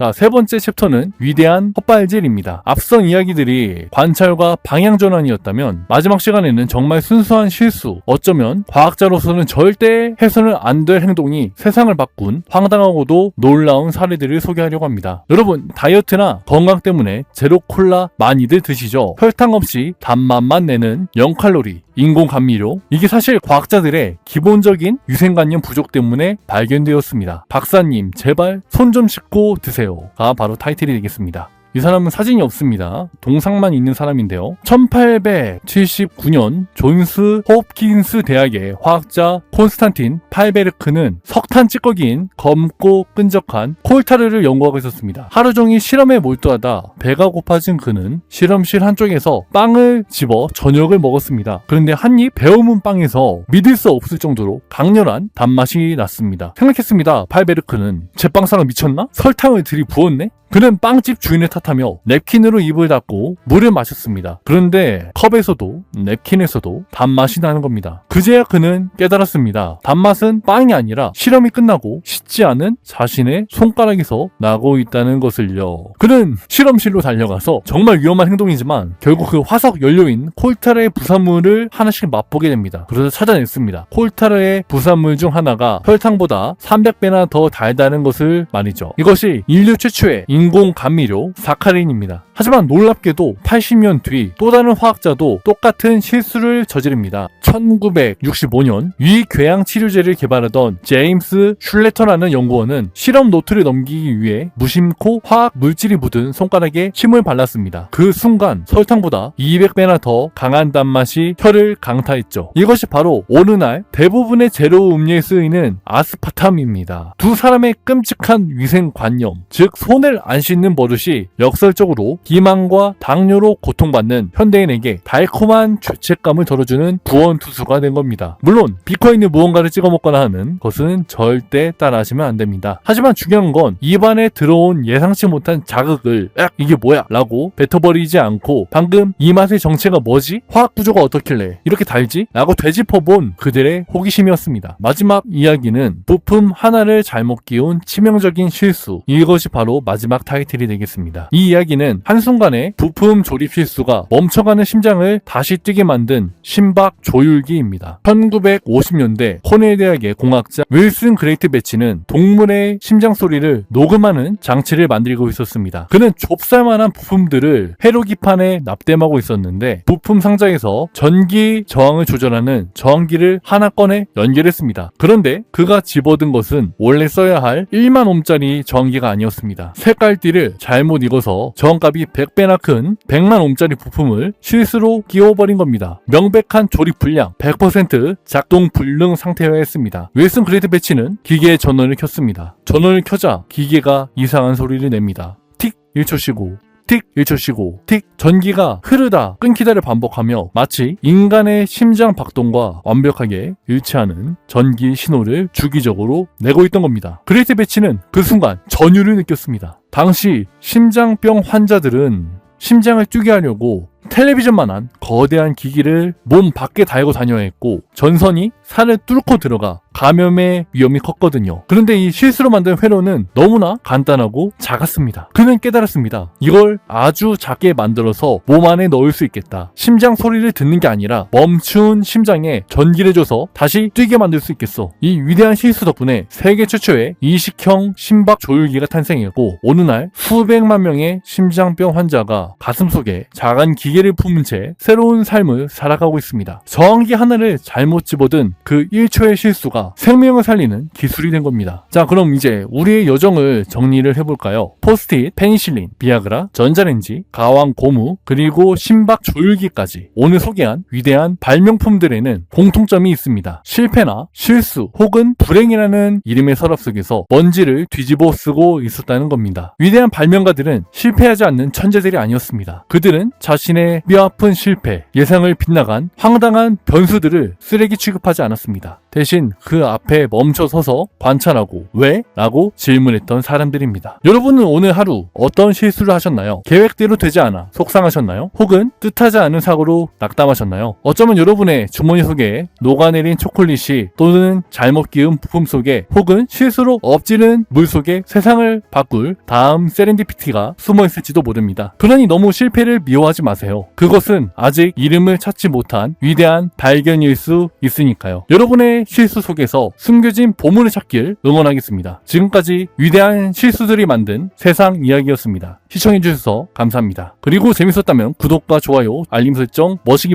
자, 세 번째 챕터는 위대한 헛발질입니다. 앞선 이야기들이 관찰과 방향 전환이었다면 마지막 시간에는 정말 순수한 실수, 어쩌면 과학자로서는 절대 해서는 안 될 행동이 세상을 바꾼 황당하고도 놀라운 사례들을 소개하려고 합니다. 여러분, 다이어트나 건강 때문에 제로 콜라 많이들 드시죠? 혈당 없이 단맛만 내는 0칼로리 인공 감미료, 이게 사실 과학자들의 기본적인 위생관념 부족 때문에 발견되었습니다. 박사님 제발 손 좀 씻고 드세요가 바로 타이틀이 되겠습니다. 이 사람은 사진이 없습니다. 동상만 있는 사람인데요. 1879년 존스 홉킨스 대학의 화학자 콘스탄틴 팔베르크는 석탄 찌꺼기인 검고 끈적한 콜타르를 연구하고 있었습니다. 하루 종일 실험에 몰두하다 배가 고파진 그는 실험실 한쪽에서 빵을 집어 저녁을 먹었습니다. 그런데 한입 베어문 빵에서 믿을 수 없을 정도로 강렬한 단맛이 났습니다. 생각했습니다. 팔베르크는 제빵사가 미쳤나? 설탕을 들이부었네? 그는 빵집 주인을 탓하며 냅킨으로 입을 닫고 물을 마셨습니다. 그런데 컵에서도 냅킨에서도 단맛이 나는 겁니다. 그제야 그는 깨달았습니다. 단맛은 빵이 아니라 실험이 끝나고 씻지 않은 자신의 손가락에서 나고 있다는 것을요. 그는 실험실로 달려가서 정말 위험한 행동이지만 결국 그 화석 연료인 콜타르의 부산물을 하나씩 맛보게 됩니다. 그래서 찾아냈습니다. 콜타르의 부산물 중 하나가 설탕보다 300배나 더 달다는 것을 말이죠. 이것이 인류 최초의 인공 감미료 사카린입니다. 하지만 놀랍게도 80년 뒤 또 다른 화학자도 똑같은 실수를 저지릅니다. 1965년 위궤양 치료제를 개발하던 제임스 슐레터라는 연구원은 실험 노트를 넘기기 위해 무심코 화학 물질이 묻은 손가락에 침을 발랐습니다. 그 순간 설탕보다 200배나 더 강한 단맛이 혀를 강타했죠. 이것이 바로 오늘날 대부분의 제로 음료에 쓰이는 아스파탐입니다. 두 사람의 끔찍한 위생관념, 즉 손을 안 씻는 버릇이 역설적으로 비만과 당뇨로 고통받는 현대인에게 달콤한 죄책감을 덜어주는 구원투수가 된 겁니다. 물론 비커 있는 무언가를 찍어 먹거나 하는 것은 절대 따라하시면 안 됩니다. 하지만 중요한 건 입안에 들어온 예상치 못한 자극을 이게 뭐야? 라고 뱉어버리지 않고 방금 이 맛의 정체가 뭐지? 화학 구조가 어떻길래 이렇게 달지? 라고 되짚어본 그들의 호기심이었습니다. 마지막 이야기는 부품 하나를 잘못 끼운 치명적인 실수, 이것이 바로 마지막 타이틀이 되겠습니다. 이 이야기는 한순간에 부품 조립 실수가 멈춰가는 심장을 다시 뛰게 만든 심박 조율기입니다. 1950년대 코넬 대학의 공학자 윌슨 그레이트 배치는 동물의 심장 소리를 녹음하는 장치를 만들고 있었습니다. 그는 좁쌀만한 부품들을 회로기판에 납땜하고 있었는데 부품 상자에서 전기 저항을 조절하는 저항기를 하나 꺼내 연결했습니다. 그런데 그가 집어든 것은 원래 써야 할 1만 옴짜리 저항기가 아니었습니다. 색깔띠를 잘못 익어서 저항값이 100배나 큰 100만 옴짜리 부품을 실수로 끼워버린 겁니다. 명백한 조립 불량, 100% 작동 불능 상태였습니다. 윌슨 그레이트 배치는 기계의 전원을 켰습니다. 전원을 켜자 기계가 이상한 소리를 냅니다. 틱 1초 쉬고 틱 1초 쉬고 틱, 전기가 흐르다 끊기다를 반복하며 마치 인간의 심장 박동과 완벽하게 일치하는 전기 신호를 주기적으로 내고 있던 겁니다. 그레이트 배치는 그 순간 전율을 느꼈습니다. 당시 심장병 환자들은 심장을 뛰게 하려고 텔레비전만한 거대한 기기를 몸 밖에 달고 다녀야 했고 전선이 살을 뚫고 들어가 감염의 위험이 컸거든요. 그런데 이 실수로 만든 회로는 너무나 간단하고 작았습니다. 그는 깨달았습니다. 이걸 아주 작게 만들어서 몸 안에 넣을 수 있겠다. 심장 소리를 듣는 게 아니라 멈춘 심장에 전기를 줘서 다시 뛰게 만들 수 있겠어. 이 위대한 실수 덕분에 세계 최초의 이식형 심박 조율기가 탄생했고 오늘날 수백만 명의 심장병 환자가 가슴속에 작은 기계를 품은 채 새로운 삶을 살아가고 있습니다. 저항기 하나를 잘못 집어든 그 1초의 실수가 생명을 살리는 기술이 된 겁니다. 자, 그럼 이제 우리의 여정을 정리를 해볼까요? 포스트잇, 페니실린, 비아그라, 전자레인지, 가왕 고무, 그리고 심박 조율기까지 오늘 소개한 위대한 발명품들에는 공통점이 있습니다. 실패나 실수 혹은 불행이라는 이름의 서랍 속에서 먼지를 뒤집어 쓰고 있었다는 겁니다. 위대한 발명가들은 실패하지 않는 천재들이 아니었습니다. 그들은 자신의 뼈아픈 실패, 예상을 빗나간 황당한 변수들을 쓰레기 취급하지 않았습니다. 대신 그 앞에 멈춰서서 관찰하고 왜? 라고 질문했던 사람들입니다. 여러분은 오늘 하루 어떤 실수를 하셨나요? 계획대로 되지 않아 속상하셨나요? 혹은 뜻하지 않은 사고로 낙담하셨나요? 어쩌면 여러분의 주머니 속에 녹아내린 초콜릿이 또는 잘못 끼운 부품 속에 혹은 실수로 엎지른 물 속에 세상을 바꿀 다음 세렌디피티가 숨어있을지도 모릅니다. 그러니 너무 실패를 미워하지 마세요. 그것은 아직 이름을 찾지 못한 위대한 발견일 수 있으니까요. 여러분의 실수 속에서 숨겨진 보물을 찾길 응원하겠습니다. 지금까지 위대한 실수들이 만든 세상 이야기였습니다. 시청해주셔서 감사합니다. 그리고 재밌었다면 구독과 좋아요, 알림 설정, 머시기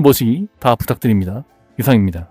다 부탁드립니다. 이상입니다.